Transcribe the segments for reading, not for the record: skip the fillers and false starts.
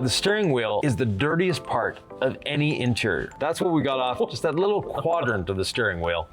The steering wheel is the dirtiest part of any interior. That's what we got off, just that little quadrant of the steering wheel.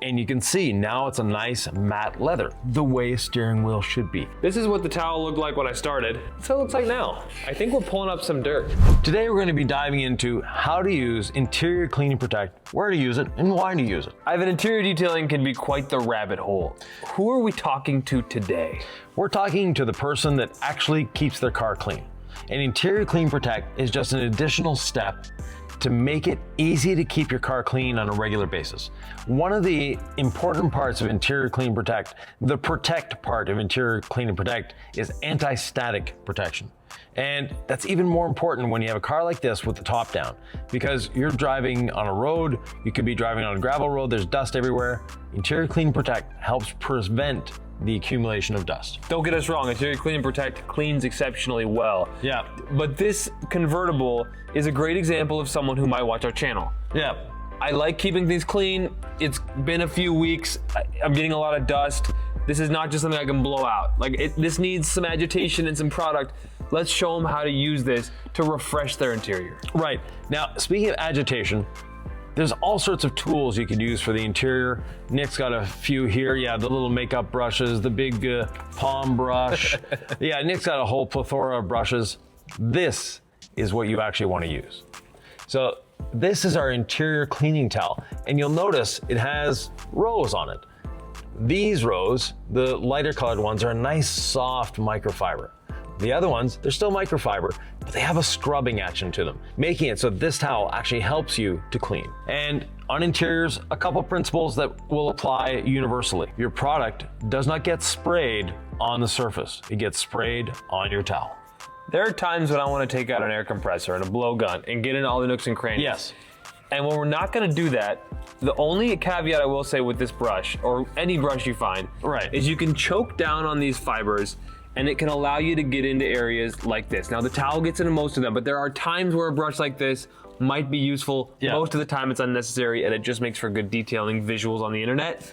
And you can see now it's a nice matte leather, the way a steering wheel should be. This is what the towel looked like when I started. That's what it looks like now. I think we're pulling up some dirt. Today we're going to be diving into how to use Interior Clean and Protect, where to use it, and why to use it. Ivan, interior detailing can be quite the rabbit hole. Who are we talking to today? We're talking to the person that actually keeps their car clean. And Interior Clean Protect is just an additional step to make it easy to keep your car clean on a regular basis. One of the important parts of Interior Clean Protect, the protect part of Interior Clean and Protect, is anti-static protection. And that's even more important when you have a car like this with the top down, because you're driving on a road, you could be driving on a gravel road, there's dust everywhere. Interior Clean Protect helps prevent the accumulation of dust. Don't get us wrong, Interior Clean and Protect cleans exceptionally well. Yeah. But this convertible is a great example of someone who might watch our channel. Yeah. I like keeping things clean. It's been a few weeks. I'm getting a lot of dust. This is not just something I can blow out. This needs some agitation and some product. Let's show them how to use this to refresh their interior. Right. Now, speaking of agitation, there's all sorts of tools you can use for the interior. Nick's got a few here. Yeah, the little makeup brushes, the big palm brush. Yeah, Nick's got a whole plethora of brushes. This is what you actually want to use. So this is our interior cleaning towel, and you'll notice it has rows on it. These rows, the lighter colored ones, are a nice soft microfiber. The other ones, they're still microfiber, but they have a scrubbing action to them, making it so this towel actually helps you to clean. And on interiors, a couple principles that will apply universally. Your product does not get sprayed on the surface. It gets sprayed on your towel. There are times when I want to take out an air compressor and a blowgun and get in all the nooks and crannies. Yes. And when we're not going to do that, the only caveat I will say with this brush, or any brush you find, right, is you can choke down on these fibers and it can allow you to get into areas like this. Now the towel gets into most of them, but there are times where a brush like this might be useful. Yeah. Most of the time it's unnecessary and it just makes for good detailing visuals on the internet.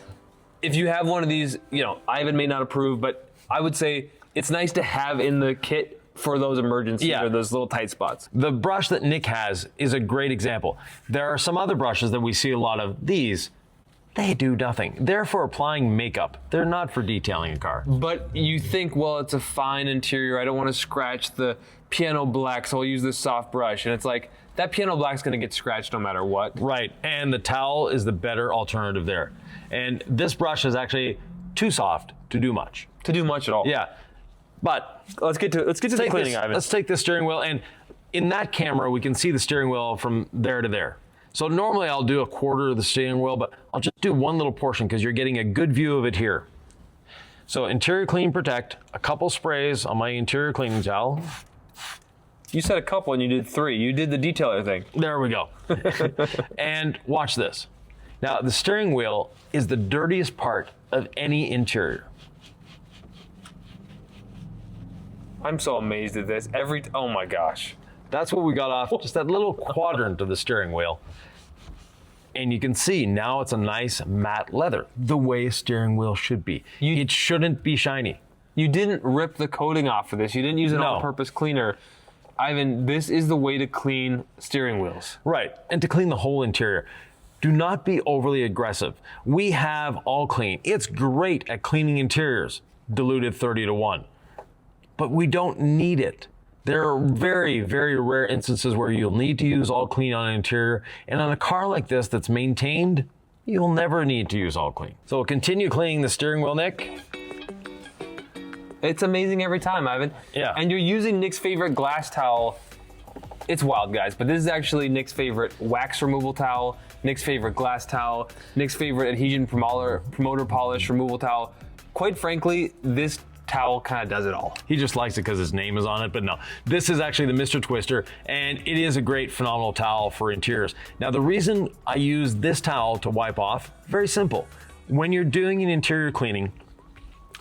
If you have one of these, Ivan may not approve, but I would say it's nice to have in the kit for those emergencies or those little tight spots. The brush that Nick has is a great example. There are some other brushes that we see a lot of. These, they do nothing. They're for applying makeup. They're not for detailing a car. But you think, well, it's a fine interior. I don't want to scratch the piano black, so I'll use this soft brush. And it's like, that piano black's gonna get scratched no matter what. Right, and the towel is the better alternative there. And this brush is actually too soft to do much. To do much at all. Yeah. But let's get to the cleaning, Ivan. Let's take the steering wheel, and in that camera, we can see the steering wheel from there to there. So normally I'll do a quarter of the steering wheel, but I'll just do one little portion because you're getting a good view of it here. So Interior Clean Protect, a couple sprays on my interior cleaning towel. You said a couple and you did 3. You did the detailer thing. There we go. And watch this. Now, the steering wheel is the dirtiest part of any interior. I'm so amazed at this. Oh my gosh. That's what we got off, just that little quadrant of the steering wheel. And you can see now it's a nice matte leather, the way a steering wheel should be. It shouldn't be shiny. You didn't rip the coating off of this. You didn't use an all-purpose cleaner. Ivan, this is the way to clean steering wheels. Right, and to clean the whole interior. Do not be overly aggressive. We have All Clean. It's great at cleaning interiors, diluted 30-to-1. But we don't need it. There are very, very rare instances where you'll need to use All Clean on an interior, and on a car like this that's maintained, you'll never need to use All Clean. So we'll continue cleaning the steering wheel, Nick. It's amazing every time, Ivan. Yeah. And you're using Nick's favorite glass towel. It's wild, guys, but this is actually Nick's favorite wax removal towel, Nick's favorite glass towel, Nick's favorite adhesion promoter polish removal towel. Quite frankly, this towel kind of does it all. He just likes it because his name is on it, but no. This is actually the Mr. Twister, and it is a great, phenomenal towel for interiors. Now, the reason I use this towel to wipe off, very simple. When you're doing an interior cleaning,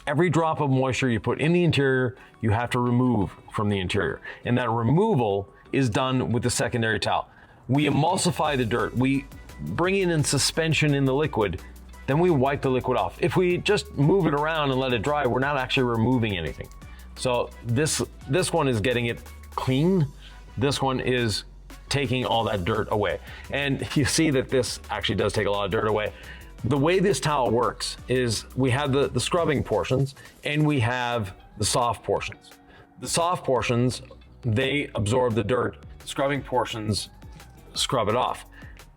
every drop of moisture you put in the interior, you have to remove from the interior. And that removal is done with the secondary towel. We emulsify the dirt. We bring it in suspension in the liquid, then we wipe the liquid off. If we just move it around and let it dry, we're not actually removing anything. So this one is getting it clean. This one is taking all that dirt away. And you see that this actually does take a lot of dirt away. The way this towel works is we have the scrubbing portions and we have the soft portions. The soft portions, they absorb the dirt. The scrubbing portions scrub it off.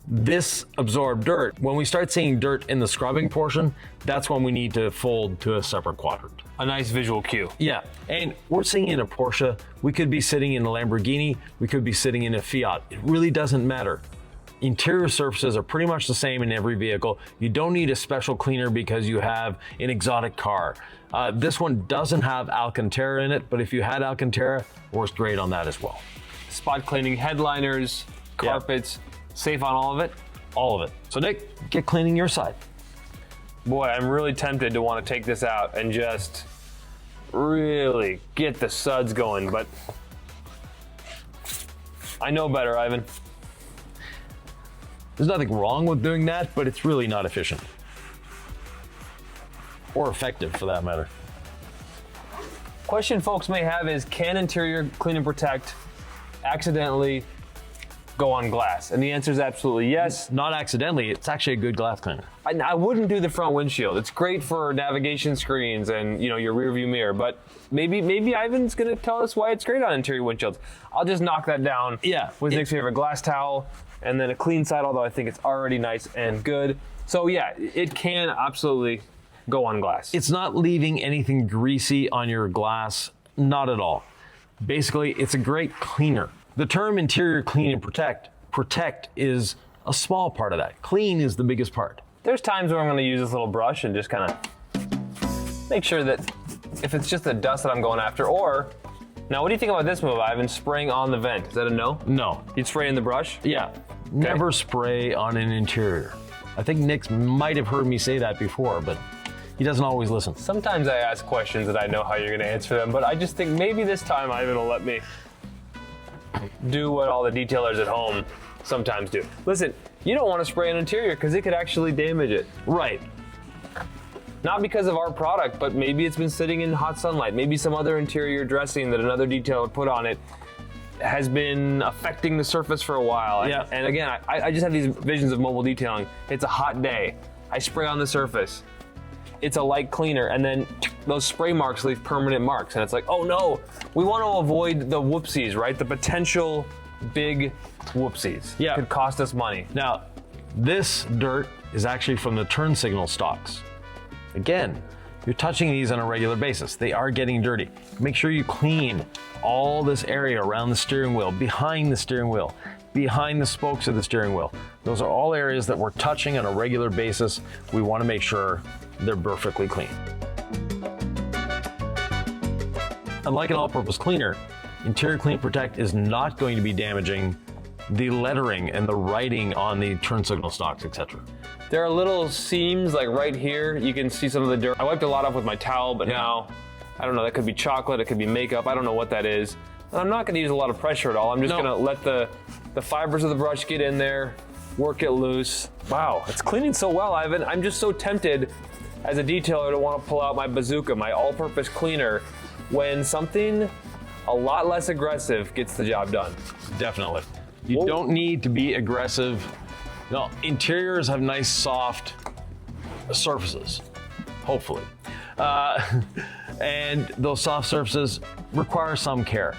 This absorbed dirt, when we start seeing dirt in the scrubbing portion, that's when we need to fold to a separate quadrant. A nice visual cue. Yeah, and we're sitting in a Porsche, we could be sitting in a Lamborghini, we could be sitting in a Fiat. It really doesn't matter. Interior surfaces are pretty much the same in every vehicle. You don't need a special cleaner because you have an exotic car. This one doesn't have Alcantara in it, but if you had Alcantara, works great on that as well. Spot cleaning, headliners, carpets, safe on all of it? All of it. So Nick, get cleaning your side. Boy, I'm really tempted to want to take this out and just really get the suds going, but I know better, Ivan. There's nothing wrong with doing that, but it's really not efficient. Or effective, for that matter. Question folks may have is, can interior clean and protect accidentally go on glass? And the answer is absolutely yes. Not accidentally, it's actually a good glass cleaner. I wouldn't do the front windshield. It's great for navigation screens and your rear view mirror, but maybe Ivan's gonna tell us why it's great on interior windshields. I'll just knock that down with Nick's favorite glass towel and then a clean side, although I think it's already nice and good. So yeah, it can absolutely go on glass. It's not leaving anything greasy on your glass, not at all. Basically, it's a great cleaner. The term interior clean and protect is a small part of that. Clean is the biggest part. There's times where I'm gonna use this little brush and just kind of make sure that if it's just the dust that I'm going after, or, now what do you think about this move, Ivan? Spraying on the vent, is that a no? No. You'd spray in the brush? Yeah, never spray on an interior. I think Nick might have heard me say that before, but he doesn't always listen. Sometimes I ask questions that I know how you're gonna answer them, but I just think maybe this time Ivan will let me do what all the detailers at home sometimes do. Listen, you don't want to spray an interior because it could actually damage it. Right. Not because of our product, but maybe it's been sitting in hot sunlight. Maybe some other interior dressing that another detailer put on it has been affecting the surface for a while. Yeah. And again, I just have these visions of mobile detailing. It's a hot day. I spray on the surface. It's a light cleaner, and then those spray marks leave permanent marks. And it's like, oh no, we want to avoid the whoopsies, right? The potential big whoopsies. Yeah. Could cost us money. Now, this dirt is actually from the turn signal stalks. Again, you're touching these on a regular basis. They are getting dirty. Make sure you clean all this area around the steering wheel, behind the steering wheel, behind the spokes of the steering wheel. Those are all areas that we're touching on a regular basis. We want to make sure they're perfectly clean. Unlike an all-purpose cleaner, Interior Clean Protect is not going to be damaging the lettering and the writing on the turn signal stalks, etc. There are little seams like right here. You can see some of the dirt. I wiped a lot off with my towel, but now, I don't know, that could be chocolate, it could be makeup, I don't know what that is. And I'm not gonna use a lot of pressure at all. I'm just gonna let the fibers of the brush get in there, work it loose. Wow, it's cleaning so well, Ivan. I'm just so tempted as a detailer to want to pull out my bazooka, my all-purpose cleaner, when something a lot less aggressive gets the job done. Definitely. You don't need to be aggressive. No, interiors have nice soft surfaces, hopefully. And those soft surfaces require some care.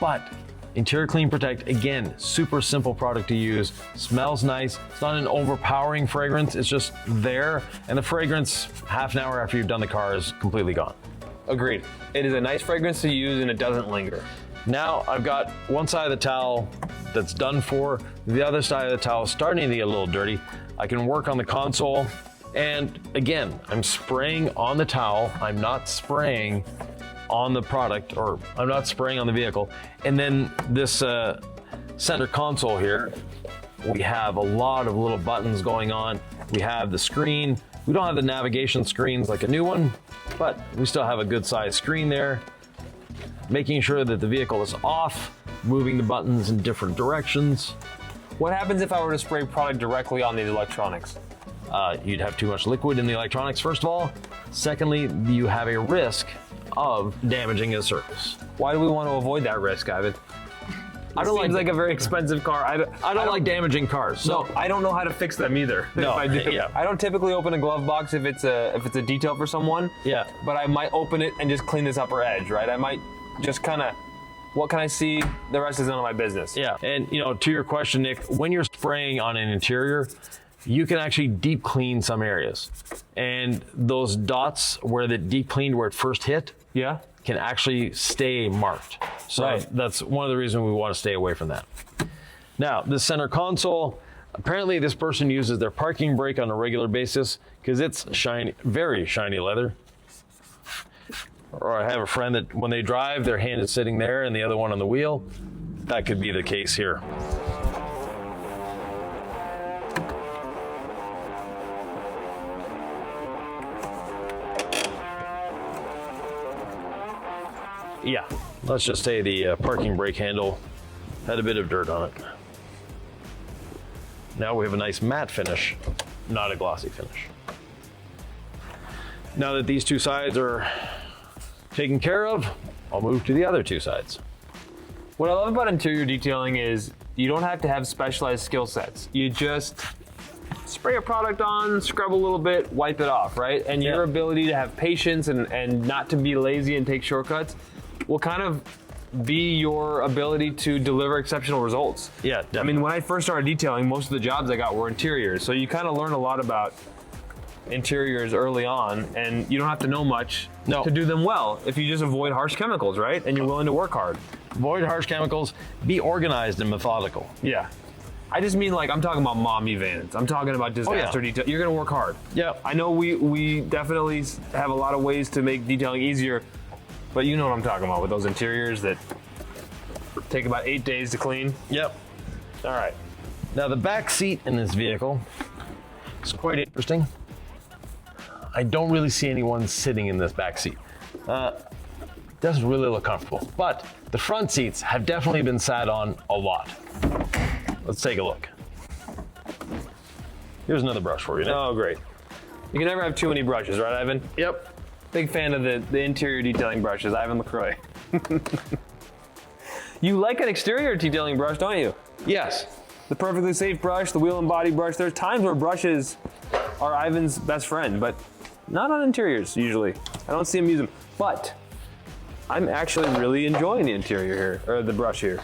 But Interior Clean Protect, again, super simple product to use. Smells nice. It's not an overpowering fragrance. It's just there. And the fragrance, half an hour after you've done the car, is completely gone. Agreed. It is a nice fragrance to use and it doesn't linger. Now I've got one side of the towel that's done for. The other side of the towel is starting to get a little dirty. I can work on the console. And again, I'm spraying on the towel. I'm not spraying on the product, or I'm not spraying on the vehicle. And then this center console here, we have a lot of little buttons going on. We have the screen. We don't have the navigation screens like a new one, but we still have a good sized screen there. Making sure that the vehicle is off, moving the buttons in different directions. What happens if I were to spray product directly on these electronics? You'd have too much liquid in the electronics, first of all. Secondly, you have a risk of damaging his surface. Why do we want to avoid that risk, Ivan? I don't seems like a very expensive car. I don't like damaging cars. So no, I don't know how to fix them either. No, I do. yeah. I don't typically open a glove box if it's a detail for someone. Yeah. But I might open it and just clean this upper edge, right? I might just kind of, what can I see? The rest is none of my business. Yeah, and to your question, Nick, when you're spraying on an interior, you can actually deep clean some areas. And those dots where the deep cleaned where it first hit, Yeah. can actually stay marked. So Right. that's one of the reasons we want to stay away from that. Now, the center console, apparently this person uses their parking brake on a regular basis because it's shiny, very shiny leather. Or I have a friend that when they drive, their hand is sitting there and the other one on the wheel. That could be the case here. Yeah, let's just say the parking brake handle had a bit of dirt on it. Now we have a nice matte finish, not a glossy finish. Now that these two sides are taken care of, I'll move to the other two sides. What I love about interior detailing is you don't have to have specialized skill sets. You just spray a product on, scrub a little bit, wipe it off, right? And your ability to have patience and not to be lazy and take shortcuts will kind of be your ability to deliver exceptional results. Yeah, definitely. I mean, when I first started detailing, most of the jobs I got were interiors. So you kind of learn a lot about interiors early on, and you don't have to know much to do them well if you just avoid harsh chemicals, right? And you're willing to work hard. Avoid harsh chemicals, be organized and methodical. Yeah. I just mean, like, I'm talking about mommy vans. I'm talking about disaster detail. You're gonna work hard. Yeah. I know we definitely have a lot of ways to make detailing easier, but you know what I'm talking about with those interiors that take about 8 days to clean. Yep. All right. Now the back seat in this vehicle is quite interesting. I don't really see anyone sitting in this back seat. Doesn't really look comfortable, but the front seats have definitely been sat on a lot. Let's take a look. Here's another brush for you, Nick. Oh, great. You can never have too many brushes, right, Ivan? Yep. Big fan of the interior detailing brushes, Ivan LaCroix. You like an exterior detailing brush, don't you? Yes. The perfectly safe brush, the wheel and body brush. There's times where brushes are Ivan's best friend, but not on interiors usually. I don't see him use them, but I'm actually really enjoying the interior here, or the brush here.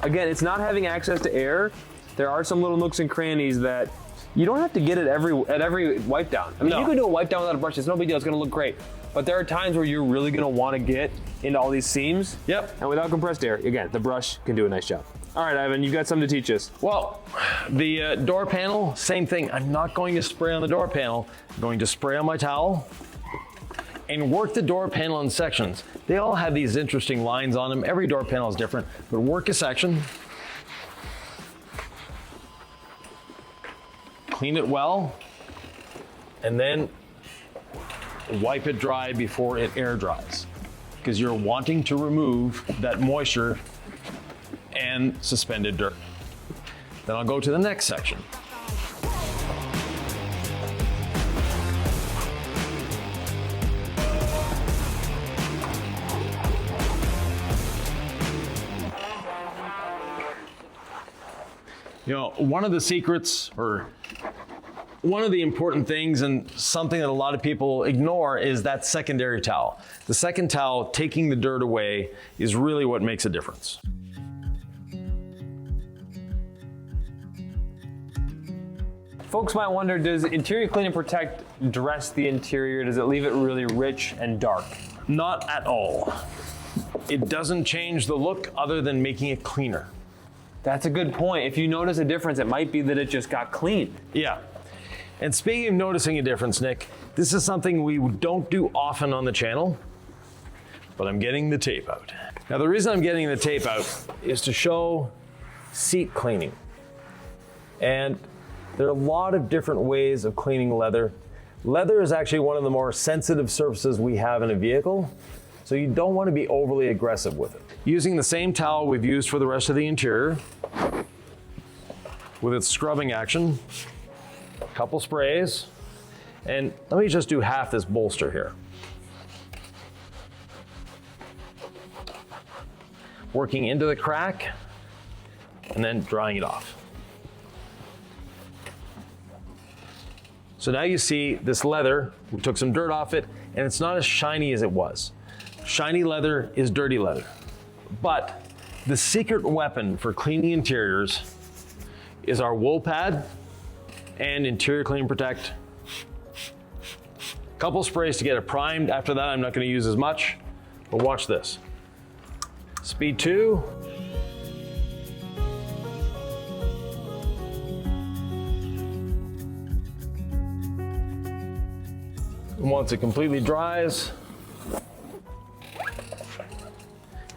Again, it's not having access to air. There are some little nooks and crannies that you don't have to get at every wipe down. I mean, you can do a wipe down without a brush. It's no big deal. It's going to look great. But there are times where you're really going to want to get into all these seams. Yep. And without compressed air, again, the brush can do a nice job. All right, Ivan, you've got something to teach us. Well, the door panel, same thing. I'm not going to spray on the door panel. I'm going to spray on my towel and work the door panel in sections. They all have these interesting lines on them. Every door panel is different, but work a section. Clean it well, and then wipe it dry before it air dries, because you're wanting to remove that moisture and suspended dirt. Then I'll go to the next section. One of the secrets, or one of the important things, and something that a lot of people ignore, is that secondary towel. The second towel, taking the dirt away, is really what makes a difference. Folks might wonder, does Interior Clean and Protect dress the interior? Does it leave it really rich and dark? Not at all. It doesn't change the look other than making it cleaner. That's a good point. If you notice a difference, it might be that it just got cleaned. Yeah. And speaking of noticing a difference, Nick, this is something we don't do often on the channel, but I'm getting the tape out. Now, the reason I'm getting the tape out is to show seat cleaning. And there are a lot of different ways of cleaning leather. Leather is actually one of the more sensitive surfaces we have in a vehicle, so you don't want to be overly aggressive with it. Using the same towel we've used for the rest of the interior, with its scrubbing action, a couple sprays, and let me just do half this bolster here. working into the crack and then drying it off. So now you see this leather, we took some dirt off it, and it's not as shiny as it was. Shiny leather is dirty leather. But the secret weapon for cleaning interiors is our wool pad and Interior Clean Protect. Couple sprays to get it primed. After that, I'm not going to use as much, but watch this. Speed 2. And once it completely dries,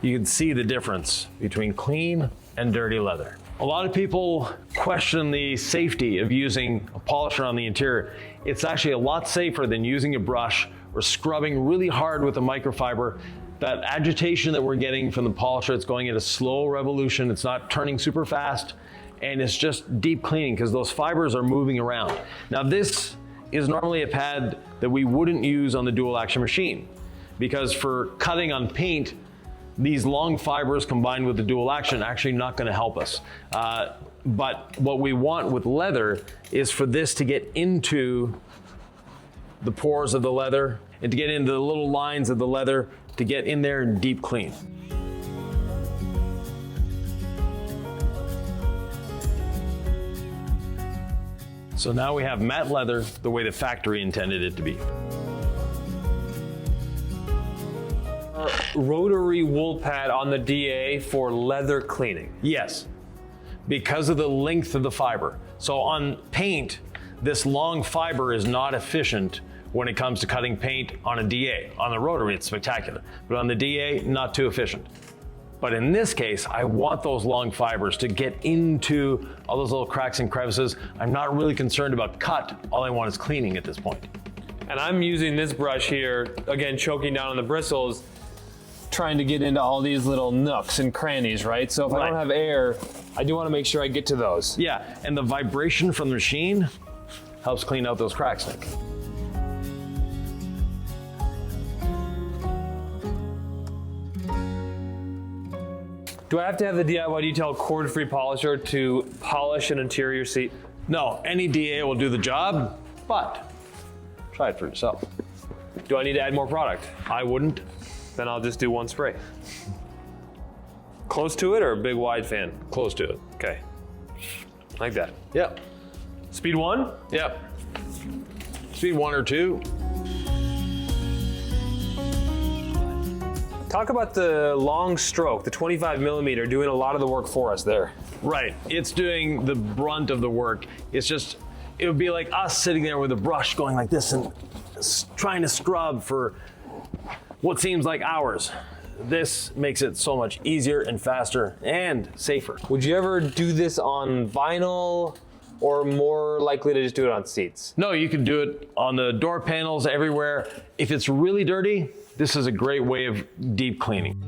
you can see the difference between clean and dirty leather. A lot of people question the safety of using a polisher on the interior. It's actually a lot safer than using a brush or scrubbing really hard with a microfiber. That agitation that we're getting from the polisher, it's going at a slow revolution, it's not turning super fast, and it's just deep cleaning because those fibers are moving around. Now this is normally a pad that we wouldn't use on the dual action machine, because for cutting on paint, these long fibers combined with the dual action are actually not going to help us. But what we want with leather is for this to get into the pores of the leather and to get into the little lines of the leather, to get in there and deep clean. So now we have matte leather the way the factory intended it to be. Rotary wool pad on the DA for leather cleaning. Yes, because of the length of the fiber. So on paint, this long fiber is not efficient when it comes to cutting paint on a DA. On the rotary, it's spectacular, but on the DA, not too efficient. But in this case, I want those long fibers to get into all those little cracks and crevices. I'm not really concerned about cut. All I want is cleaning at this point. And I'm using this brush here, again, choking down on the bristles, trying to get into all these little nooks and crannies, right? So if I don't have air, I do want to make sure I get to those. Yeah, and the vibration from the machine helps clean out those cracks, Nick. Do I have to have the DIY Detail cord-free polisher to polish an interior seat? No, any DA will do the job, but try it for yourself. Do I need to add more product? I wouldn't. Then I'll just do one spray. Close to it or a big wide fan? Close to it. Okay. Like that. Yep. Speed 1? Yep. Speed 1 or 2. Talk about the long stroke, the 25 millimeter, doing a lot of the work for us there. Right. It's doing the brunt of the work. It's just, it would be like us sitting there with a brush going like this and trying to scrub for what seems like hours. This makes it so much easier and faster and safer. Would you ever do this on vinyl or more likely to just do it on seats? No, you can do it on the door panels everywhere. If it's really dirty, this is a great way of deep cleaning.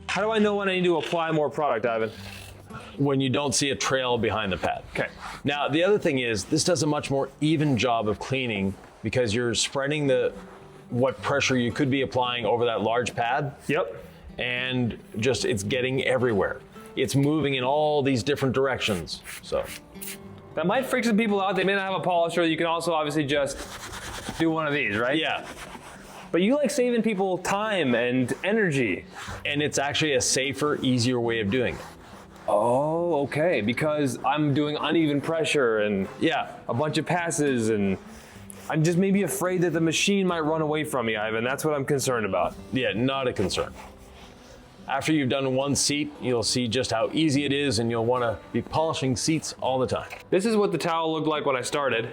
How do I know when I need to apply more product, Ivan? When you don't see a trail behind the pad. Okay. Now, the other thing is, this does a much more even job of cleaning because you're spreading what pressure you could be applying over that large pad. Yep. And just, it's getting everywhere. It's moving in all these different directions, so. That might freak some people out. They may not have a polisher. You can also obviously just do one of these, right? Yeah. But you like saving people time and energy. And it's actually a safer, easier way of doing it. Oh, okay. Because I'm doing uneven pressure and a bunch of passes, and I'm just maybe afraid that the machine might run away from me, Ivan. That's what I'm concerned about. Yeah, not a concern. After you've done one seat, you'll see just how easy it is, and you'll want to be polishing seats all the time. This is what the towel looked like when I started.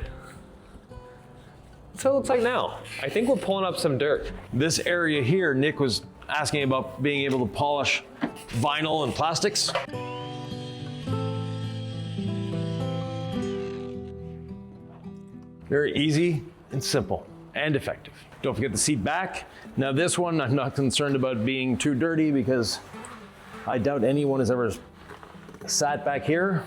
That's what it looks like now. I think we're pulling up some dirt. This area here, Nick was asking about being able to polish vinyl and plastics. Very easy and simple and effective. Don't forget the seat back. Now this one, I'm not concerned about being too dirty because I doubt anyone has ever sat back here.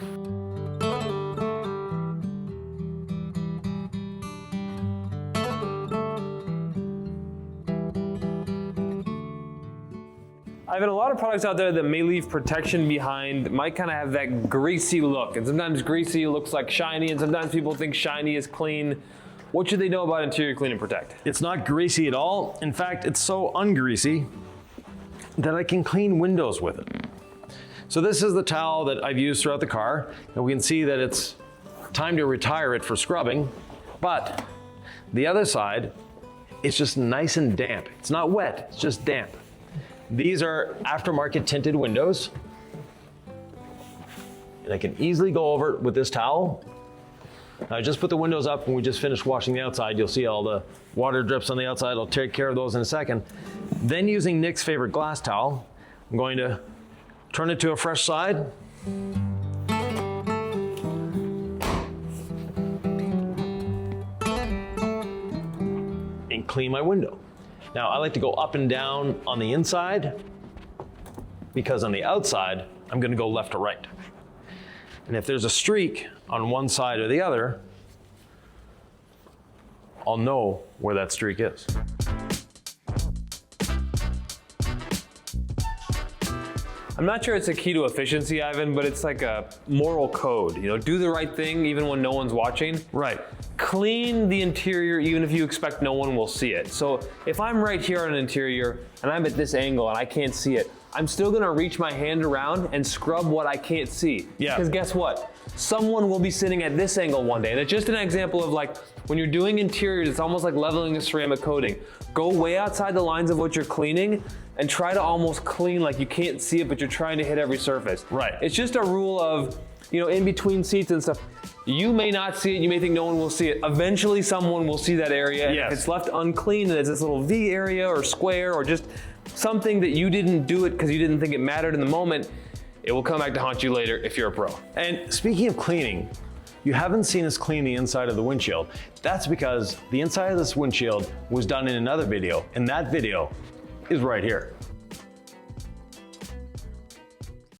I've had a lot of products out there that may leave protection behind, might kind of have that greasy look. And sometimes greasy looks like shiny, and sometimes people think shiny is clean. What should they know about Interior Clean and Protect? It's not greasy at all. In fact, it's so ungreasy that I can clean windows with it. So this is the towel that I've used throughout the car, and we can see that it's time to retire it for scrubbing. But the other side, it's just nice and damp. It's not wet, it's just damp. These are aftermarket tinted windows. And I can easily go over it with this towel. I just put the windows up and we just finished washing the outside. You'll see all the water drips on the outside. I'll take care of those in a second. Then using Nick's favorite glass towel, I'm going to turn it to a fresh side. And clean my window. Now, I like to go up and down on the inside because on the outside, I'm gonna go left to right. And if there's a streak on one side or the other, I'll know where that streak is. I'm not sure it's a key to efficiency, Ivan, but it's like a moral code. You know, do the right thing even when no one's watching. Right. Clean the interior even if you expect no one will see it. So if I'm right here on an interior and I'm at this angle and I can't see it, I'm still gonna reach my hand around and scrub what I can't see. Yeah. Because guess what? Someone will be sitting at this angle one day. And it's just an example of like, when you're doing interiors, it's almost like leveling a ceramic coating. Go way outside the lines of what you're cleaning and try to almost clean like you can't see it, but you're trying to hit every surface. Right. It's just a rule of, you know, in between seats and stuff, you may not see it, you may think no one will see it. Eventually someone will see that area. Yes. If it's left unclean and it's this little V area or square or just something that you didn't do it because you didn't think it mattered in the moment, it will come back to haunt you later if you're a pro. And speaking of cleaning, you haven't seen us clean the inside of the windshield. That's because the inside of this windshield was done in another video, and that video is right here.